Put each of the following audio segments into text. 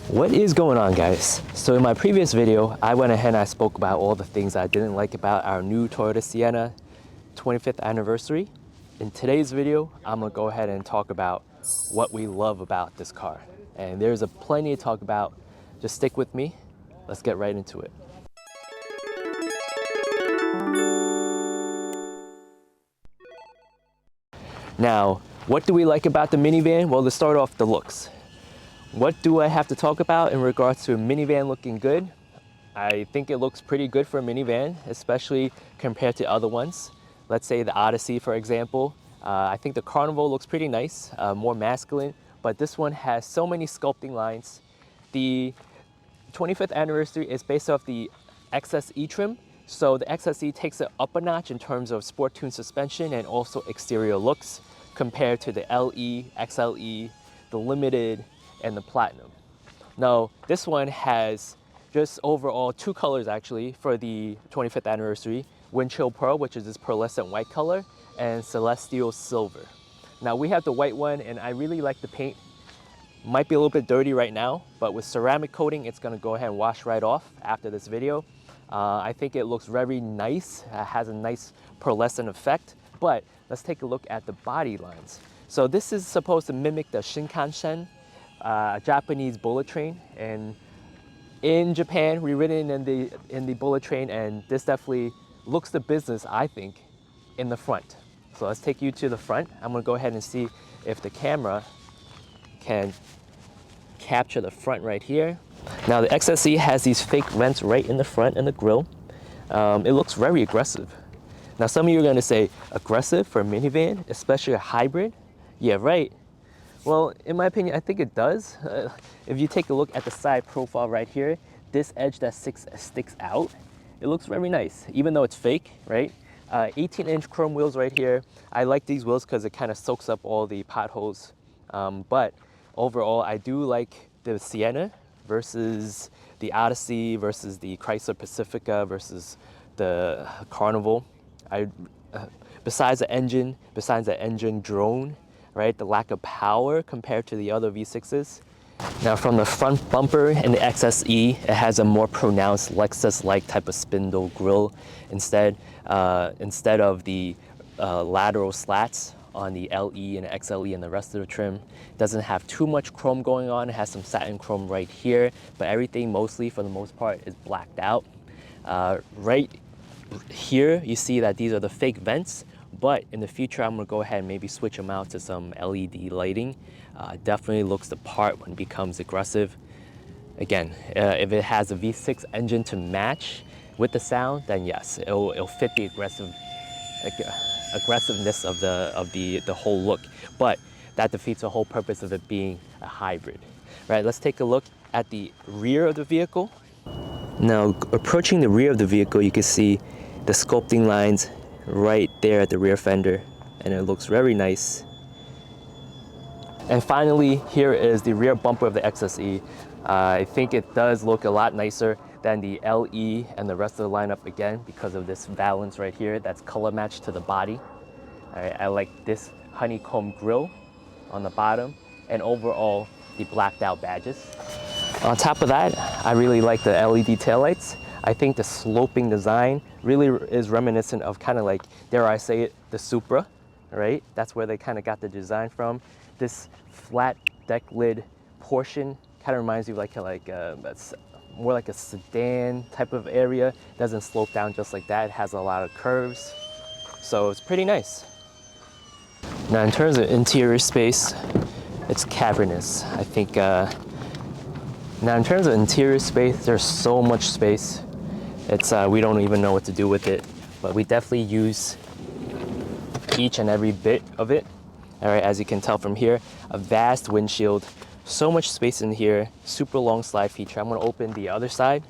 What is going on, guys? So in my previous video, I went ahead and I spoke about all the things I didn't like about our new Toyota Sienna 25th anniversary. In today's video, I'm gonna go ahead and talk about what we love about this car. And there's a plenty to talk about. Just stick with me. Let's get right into it. Now, what do we like about the minivan? Well, to start off, the looks. What do I have to talk about in regards to a minivan looking good? I think it looks pretty good for a minivan, especially compared to other ones. Let's say the Odyssey, for example. I think the Carnival looks pretty nice, more masculine, but this one has so many sculpting lines. The 25th anniversary is based off the XSE trim, so the XSE takes it up a notch in terms of sport tune suspension and also exterior looks compared to the LE, XLE, the Limited, and the Platinum. Now, this one has just overall two colors actually for the 25th anniversary: Windchill Pearl, which is this pearlescent white color, and Celestial Silver. Now we have the white one, and I really like the paint. Might be a little bit dirty right now, but with ceramic coating, it's gonna go ahead and wash right off after this video. I think it looks very nice. It has a nice pearlescent effect, but let's take a look at the body lines. So this is supposed to mimic the Shinkansen, Japanese bullet train, and in Japan we ridden in the bullet train, and this definitely looks the business, I think, in the front. So let's take you to the front. I'm gonna go ahead and see if the camera can capture the front right here. Now the XSE has these fake vents right in the front and the grille. It looks very aggressive. Now some of you are gonna say, aggressive for a minivan, especially a hybrid? Yeah, right. Well, in my opinion, I think it does. If you take a look at the side profile right here, this edge that sticks out, it looks very nice, even though it's fake, right? 18-inch chrome wheels right here. I like these wheels because it kind of soaks up all the potholes. But overall, I do like the Sienna versus the Odyssey versus the Chrysler Pacifica versus the Carnival. Besides the engine drone, right? The lack of power compared to the other V6s. Now from the front bumper in the XSE, it has a more pronounced Lexus-like type of spindle grille instead of the lateral slats on the LE and XLE and the rest of the trim. It doesn't have too much chrome going on. It has some satin chrome right here, but everything mostly, for the most part, is blacked out. Right here, you see that these are the fake vents, but in the future, I'm gonna go ahead and maybe switch them out to some LED lighting. Definitely looks the part when it becomes aggressive. Again, if it has a V6 engine to match with the sound, then yes, it'll fit the aggressiveness of the whole look. But that defeats the whole purpose of it being a hybrid. Right, let's take a look at the rear of the vehicle. Now, approaching the rear of the vehicle, you can see the sculpting lines right there at the rear fender, and it looks very nice. And finally, here is the rear bumper of the XSE. I think it does look a lot nicer than the LE and the rest of the lineup, again, because of this valance right here that's color matched to the body. All right, I like this honeycomb grille on the bottom, and overall, the blacked out badges. On top of that, I really like the LED taillights. I think the sloping design really is reminiscent of kind of like, dare I say it, the Supra, right? That's where they kind of got the design from. This flat deck lid portion kind of reminds you of more like a sedan type of area. It doesn't slope down just like that. It has a lot of curves. So it's pretty nice. Now in terms of interior space, it's cavernous. I think, now in terms of interior space, there's so much space. We don't even know what to do with it, but we definitely use each and every bit of it. All right, as you can tell from here, a vast windshield, so much space in here, super long slide feature. I'm gonna open the other side.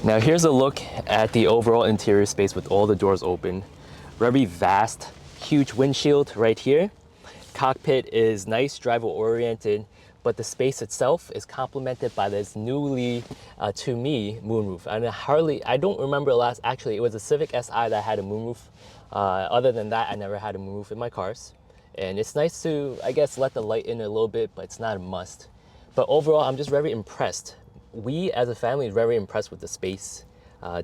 Now here's a look at the overall interior space with all the doors open. Very vast, huge windshield right here. Cockpit is nice, driver oriented, but the space itself is complemented by this newly, to me, moonroof. And I don't remember actually, it was a Civic Si that had a moonroof. Other than that, I never had a moonroof in my cars. And it's nice to, I guess, let the light in a little bit, but it's not a must. But overall, I'm just very impressed. We as a family are very impressed with the space.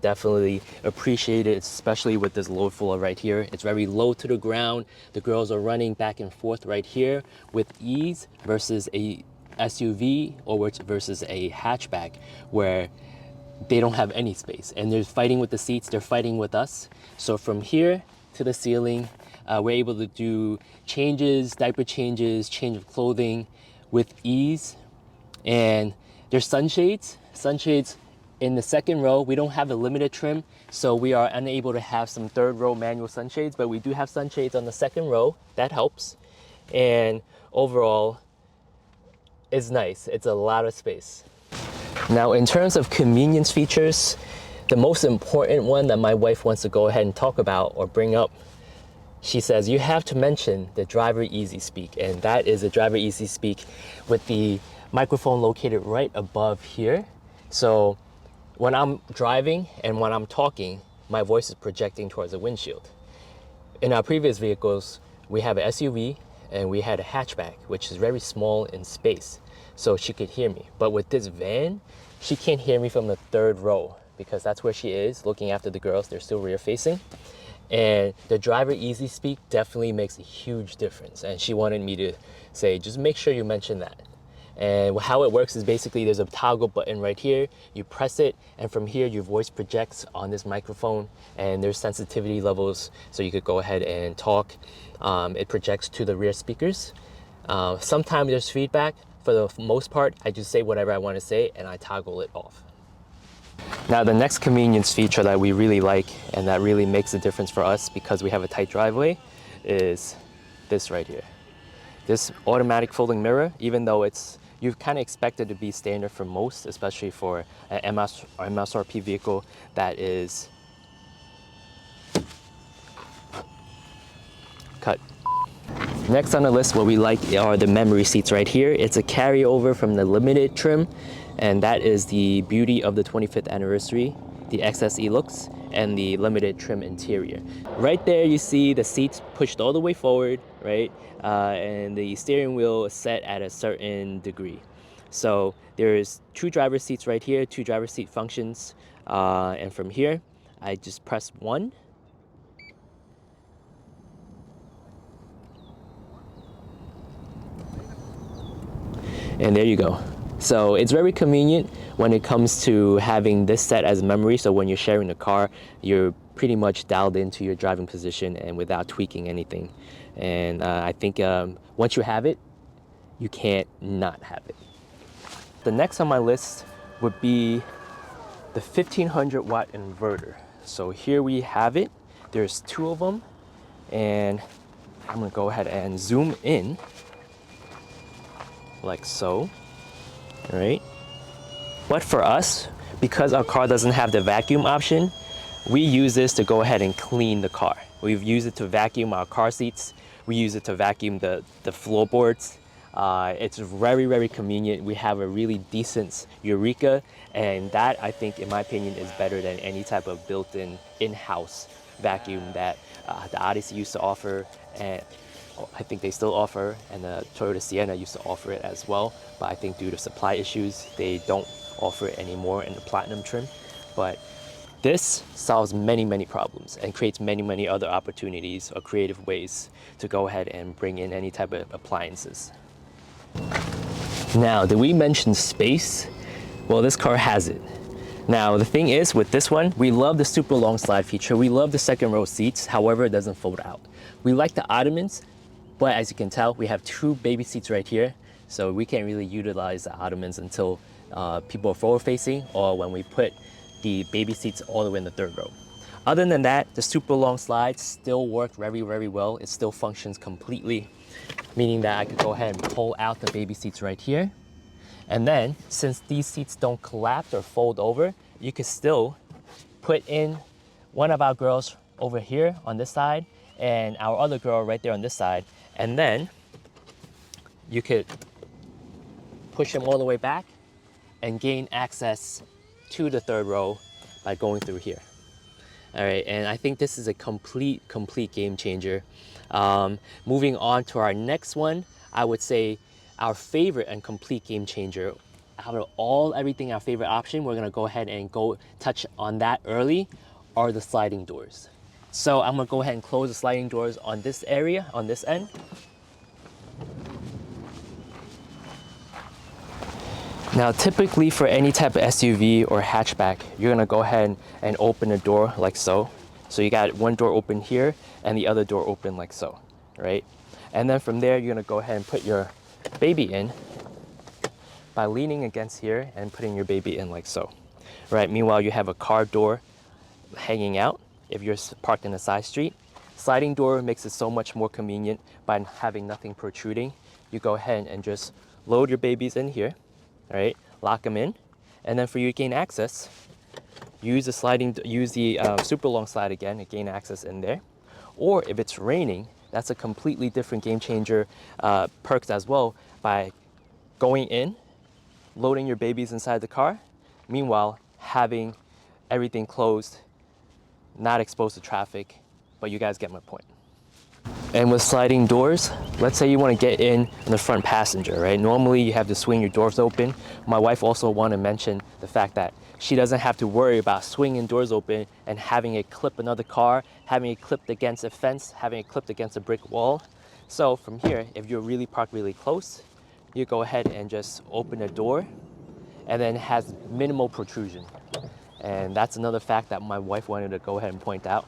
Definitely appreciate it, especially with this load floor right here. It's very low to the ground. The girls are running back and forth right here with ease versus a SUV or versus a hatchback where they don't have any space and they're fighting with the seats, they're fighting with us. So from here to the ceiling, we're able to do changes, diaper changes, change of clothing with ease. And there's sunshades in the second row. We don't have a limited trim, so we are unable to have some third row manual sunshades, but we do have sunshades on the second row. That helps. And overall, it's nice. It's a lot of space. Now, in terms of convenience features, the most important one that my wife wants to go ahead and talk about or bring up, she says, you have to mention the driver easy speak. And that is a driver easy speak with the microphone located right above here. So when I'm driving and when I'm talking, my voice is projecting towards the windshield. In our previous vehicles, we have an SUV and we had a hatchback, which is very small in space. So she could hear me. But with this van, she can't hear me from the third row because that's where she is looking after the girls. They're still rear facing. And the driver easy speak definitely makes a huge difference. And she wanted me to say, just make sure you mention that. And how it works is basically there's a toggle button right here. You press it, and from here your voice projects on this microphone, and there's sensitivity levels, so you could go ahead and talk. It projects to the rear speakers. Sometimes there's feedback. For the most part, I just say whatever I want to say, and I toggle it off. Now, the next convenience feature that we really like, and that really makes a difference for us because we have a tight driveway, is this right here. This automatic folding mirror, even though you kind of expect it to be standard for most, especially for an MSRP vehicle that is cut. Next on the list, what we like are the memory seats right here. It's a carryover from the limited trim, and that is the beauty of the 25th anniversary, the XSE looks, and the limited trim interior. Right there you see the seats pushed all the way forward, right? And the steering wheel is set at a certain degree. So there's two driver seats right here, two driver seat functions. And from here, I just press one. And there you go. So it's very convenient when it comes to having this set as memory. So when you're sharing the car, you're pretty much dialed into your driving position and without tweaking anything. And I think once you have it, you can't not have it. The next on my list would be the 1500 watt inverter. So here we have it. There's two of them. And I'm gonna go ahead and zoom in like so. All right. But for us, because our car doesn't have the vacuum option, we use this to go ahead and clean the car. We've used it to vacuum our car seats. We use it to vacuum the floorboards. It's very, very convenient. We have a really decent Eureka, and that, I think, in my opinion, is better than any type of built-in in-house vacuum that the Odyssey used to offer, and I think they still offer, and the Toyota Sienna used to offer it as well. But I think due to supply issues, they don't offer it anymore in the platinum trim. But this solves many, many problems and creates many, many other opportunities or creative ways to go ahead and bring in any type of appliances. Now, did we mention space? Well, this car has it. Now, the thing is with this one, we love the super long slide feature. We love the second row seats. However, it doesn't fold out. We like the ottomans, but as you can tell, we have two baby seats right here. So we can't really utilize the ottomans until people are forward facing or when we put the baby seats all the way in the third row. Other than that, the super long slides still work very, very well. It still functions completely, meaning that I could go ahead and pull out the baby seats right here. And then, since these seats don't collapse or fold over, you could still put in one of our girls over here on this side and our other girl right there on this side. And then you could push them all the way back and gain access to the third row by going through here. All right, and I think this is a complete game changer. Moving on to our next one, I would say our favorite and complete game changer, out of everything, our favorite option, we're gonna go ahead and go touch on that early, are the sliding doors. So I'm gonna go ahead and close the sliding doors on this area, on this end. Now, typically for any type of SUV or hatchback, you're gonna go ahead and open the door like so. So you got one door open here and the other door open like so, right? And then from there, you're gonna go ahead and put your baby in by leaning against here and putting your baby in like so, right? Meanwhile, you have a car door hanging out if you're parked in a side street. Sliding door makes it so much more convenient by having nothing protruding. You go ahead and just load your babies in here, right? Lock them in, and then for you to gain access, use the super long slide again to gain access in there. Or if it's raining, that's a completely different game changer perks as well, by going in, loading your babies inside the car, meanwhile having everything closed, not exposed to traffic, but you guys get my point. And with sliding doors, let's say you want to get in the front passenger, right? Normally you have to swing your doors open. My wife also wanted to mention the fact that she doesn't have to worry about swinging doors open and having it clip another car, having it clipped against a fence, having it clipped against a brick wall. So from here, if you're really parked really close, you go ahead and just open the door, and then it has minimal protrusion. And that's another fact that my wife wanted to go ahead and point out.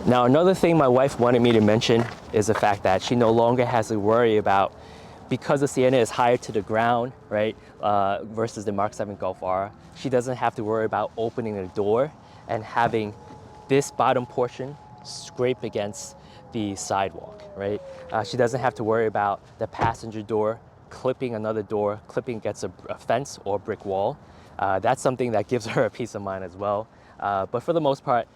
Now, another thing my wife wanted me to mention is the fact that she no longer has to worry about, because the Sienna is higher to the ground, right, versus the Mark 7 Golf R, she doesn't have to worry about opening the door and having this bottom portion scrape against the sidewalk, right? She doesn't have to worry about the passenger door clipping another door, clipping against a fence or brick wall. That's something that gives her a peace of mind as well. But for the most part,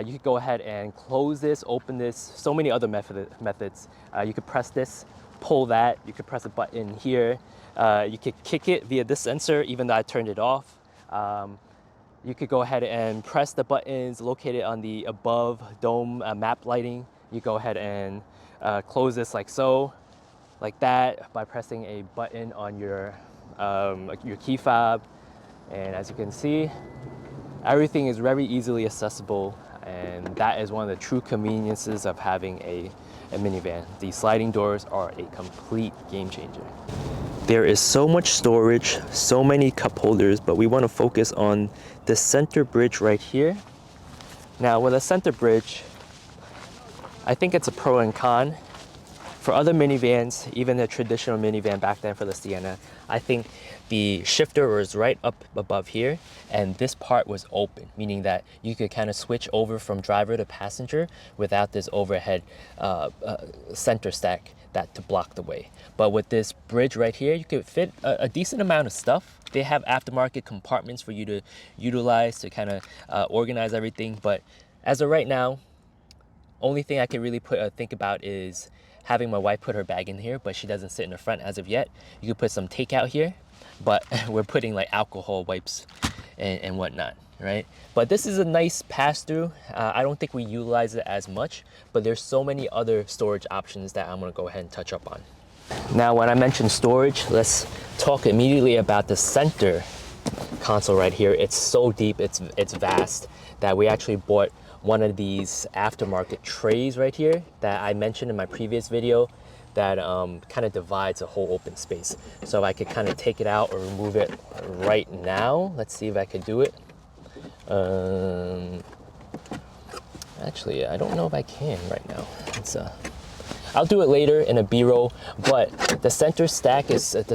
you could go ahead and close this, open this, so many other methods. You could press this, pull that, you could press a button here. You could kick it via this sensor, even though I turned it off. You could go ahead and press the buttons located on the above dome map lighting. You go ahead and close this like so, like that, by pressing a button on your key fob. And as you can see, everything is very easily accessible, and that is one of the true conveniences of having a minivan. The sliding doors are a complete game changer. There is so much storage, so many cup holders, but we want to focus on the center bridge right here. Now, with a center bridge, I think it's a pro and con. For other minivans, even the traditional minivan back then for the Sienna, I think the shifter was right up above here, and this part was open, meaning that you could kind of switch over from driver to passenger without this overhead center stack to block the way. But with this bridge right here, you could fit a decent amount of stuff. They have aftermarket compartments for you to utilize to kind of organize everything. But as of right now, only thing I can really think about is having my wife put her bag in here, but she doesn't sit in the front as of yet. You could put some takeout here, but we're putting like alcohol wipes and whatnot, right? But this is a nice pass-through. I don't think we utilize it as much, but there's so many other storage options that I'm gonna go ahead and touch up on. Now, when I mentioned storage, let's talk immediately about the center console right here. It's so deep, it's vast, that we actually bought one of these aftermarket trays right here that I mentioned in my previous video that kind of divides a whole open space. So I could kind of take it out or remove it right now. Let's see if I could do it. Actually, I don't know if I can right now. I'll do it later in a B-roll, but the center stack is, it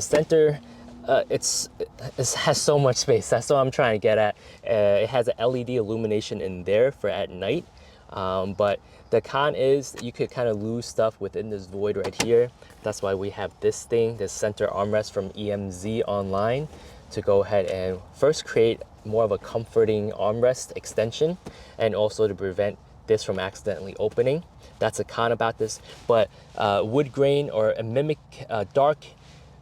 has so much space. That's what I'm trying to get at. It has an LED illumination in there for at night. But the con is you could kind of lose stuff within this void right here. That's why we have this thing, this center armrest from EMZ Online, to go ahead and first create more of a comforting armrest extension, and also to prevent this from accidentally opening. That's a con about this. But wood grain, or a mimic dark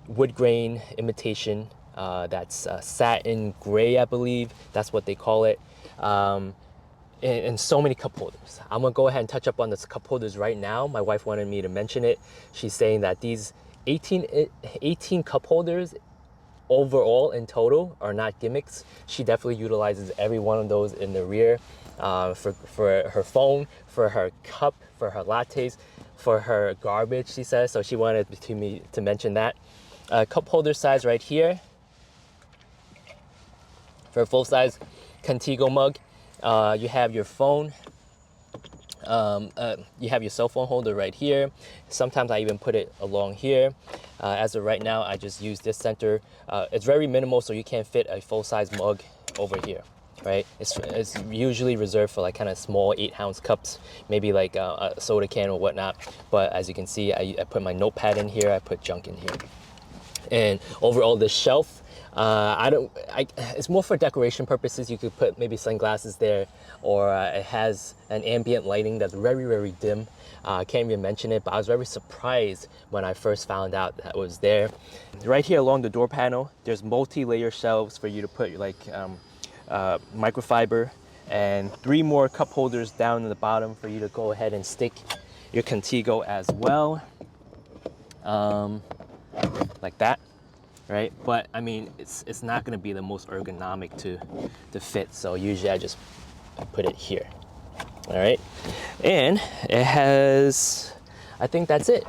wood grain imitation, that's satin gray, I believe that's what they call it, and so many cup holders. I'm gonna go ahead and touch up on this cup holders right now. My wife wanted me to mention it. She's saying that these 18 cup holders overall in total are not gimmicks. She definitely utilizes every one of those in the rear, for her phone, for her cup, for her lattes, for her garbage, she says. So she wanted me to mention that. Cup holder size right here for a full-size Contigo mug. You have your phone. You have your cell phone holder right here. Sometimes I even put it along here. As of right now, I just use this center. It's very minimal, so you can't fit a full-size mug over here, right? It's usually reserved for like kind of small 8-ounce cups, maybe like a soda can or whatnot. But as you can see, I put my notepad in here, I put junk in here. And overall, the shelf, it's more for decoration purposes. You could put maybe sunglasses there, or it has an ambient lighting that's very, very dim. I can't even mention it, but I was very surprised when I first found out that it was there. Right here along the door panel, there's multi-layer shelves for you to put like microfiber, and 3 more cup holders down in the bottom for you to go ahead and stick your Contigo as well. Like that, right? But I mean, it's not going to be the most ergonomic to fit, so usually I just put it here. All right, and it has, I think that's it.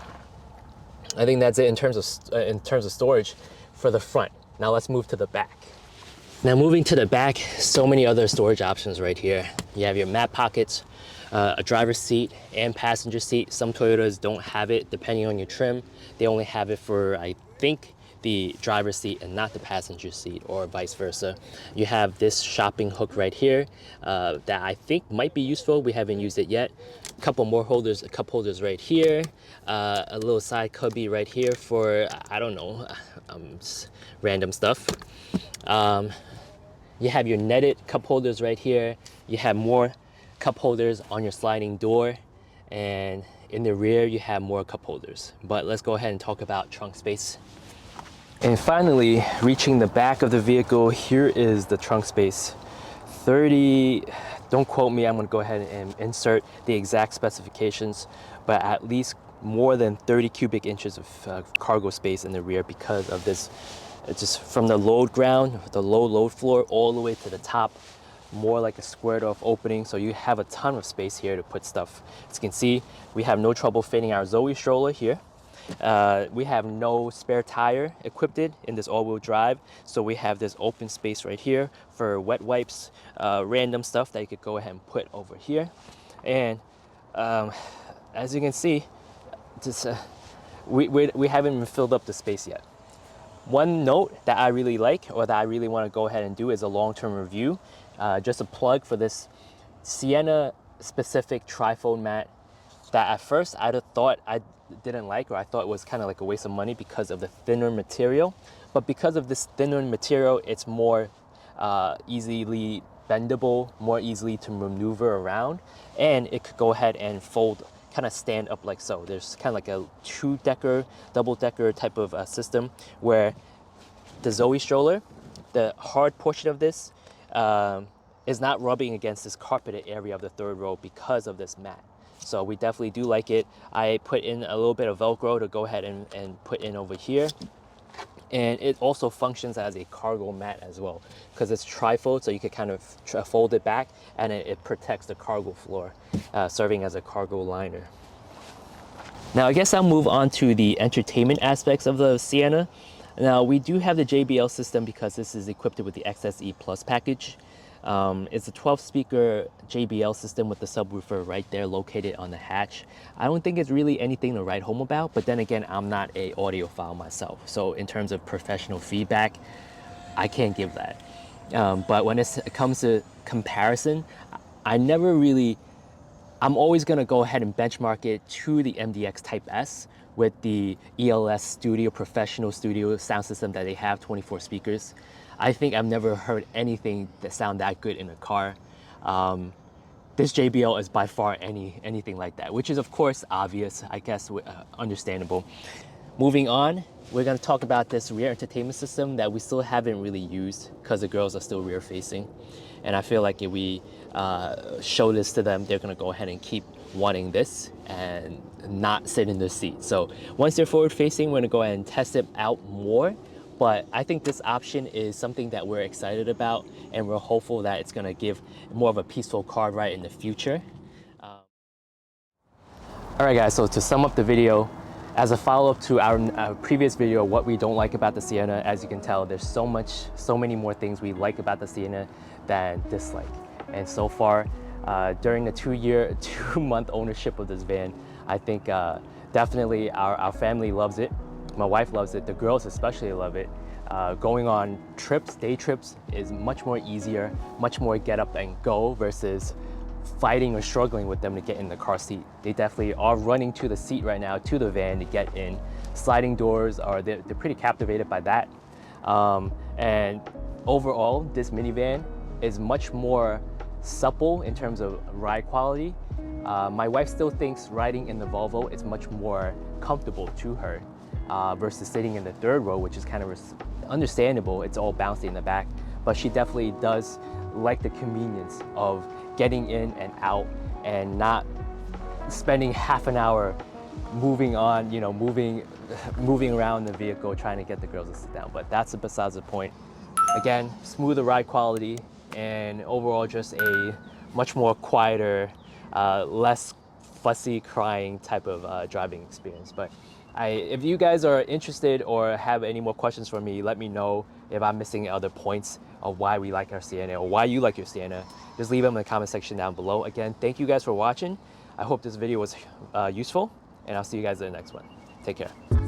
I think that's it in terms of storage for the front. Now let's move to the back. Now moving to the back, so many other storage options right here. You have your mat pockets, a driver's seat and passenger seat. Some Toyotas don't have it, depending on your trim. They only have it for, I think, the driver's seat and not the passenger seat, or vice versa. You have this shopping hook right here that I think might be useful. We haven't used it yet. A couple more holders, cup holders right here. A little side cubby right here for, I don't know, random stuff. You have your netted cup holders right here. You have more cup holders on your sliding door, and in the rear you have more cup holders. But let's go ahead and talk about trunk space. And finally, reaching the back of the vehicle, here is the trunk space. 30, don't quote me, I'm gonna go ahead and insert the exact specifications, but at least more than 30 cubic inches of cargo space in the rear because of this. It's just from the load ground, the low load floor, all the way to the top, more like a squared off opening. So you have a ton of space here to put stuff. As you can see, we have no trouble fitting our Zoe stroller here. We have no spare tire equipped in this all-wheel drive, so we have this open space right here for wet wipes, random stuff that you could go ahead and put over here. And as you can see, just we haven't even filled up the space yet. One note that I really like, or that I really want to go ahead and do, is a long-term review. Just a plug for this Sienna specific trifold mat that at first I'd thought I didn't like, or I thought it was kind of like a waste of money because of the thinner material. But because of this thinner material, it's more easily bendable, more easily to maneuver around, and it could go ahead and fold, kind of stand up like so. There's kind of like a 2-decker, double-decker type of system, where the Zoe stroller, the hard portion of this is not rubbing against this carpeted area of the third row because of this mat. So we definitely do like it. I put in a little bit of Velcro to go ahead and put in over here. And it also functions as a cargo mat as well, because it's trifold, so you can kind of fold it back, and it protects the cargo floor, serving as a cargo liner. Now I guess I'll move on to the entertainment aspects of the Sienna. Now we do have the JBL system because this is equipped with the XSE Plus package. It's a 12-speaker JBL system with the subwoofer right there located on the hatch. I don't think it's really anything to write home about, but then again, I'm not an audiophile myself. So in terms of professional feedback, I can't give that. But when it comes to comparison, I'm always gonna go ahead and benchmark it to the MDX Type S with the ELS Studio, professional studio sound system that they have, 24 speakers. I think I've never heard anything that sound that good in a car. This JBL is by far anything like that, which is of course obvious, I guess, understandable. Moving on, we're gonna talk about this rear entertainment system that we still haven't really used because the girls are still rear facing. And I feel like if we show this to them, they're gonna go ahead and keep wanting this and not sit in the seat. So once they're forward facing, we're gonna go ahead and test it out more. But I think this option is something that we're excited about, and we're hopeful that it's gonna give more of a peaceful car ride in the future. All right guys, so to sum up the video, as a follow-up to our previous video, what we don't like about the Sienna, as you can tell, there's so many more things we like about the Sienna than dislike. And so far, during the 2-month ownership of this van, I think definitely our family loves it. My wife loves it. The girls especially love it. Going on trips, day trips, is much more easier, much more get up and go versus fighting or struggling with them to get in the car seat. They definitely are running to the seat right now, to the van to get in. Sliding doors, they're pretty captivated by that. And overall, this minivan is much more supple in terms of ride quality. My wife still thinks riding in the Volvo is much more comfortable to her versus sitting in the third row, which is kind of understandable. It's all bouncy in the back, but she definitely does like the convenience of getting in and out and not spending half an hour moving on, moving around the vehicle trying to get the girls to sit down. But that's besides the point. Again, smoother ride quality and overall just a much more quieter, less fussy crying type of driving experience. But if you guys are interested or have any more questions for me, let me know if I'm missing other points of why we like our Sienna or why you like your Sienna. Just leave them in the comment section down below. Again, thank you guys for watching. I hope this video was useful, and I'll see you guys in the next one. Take care.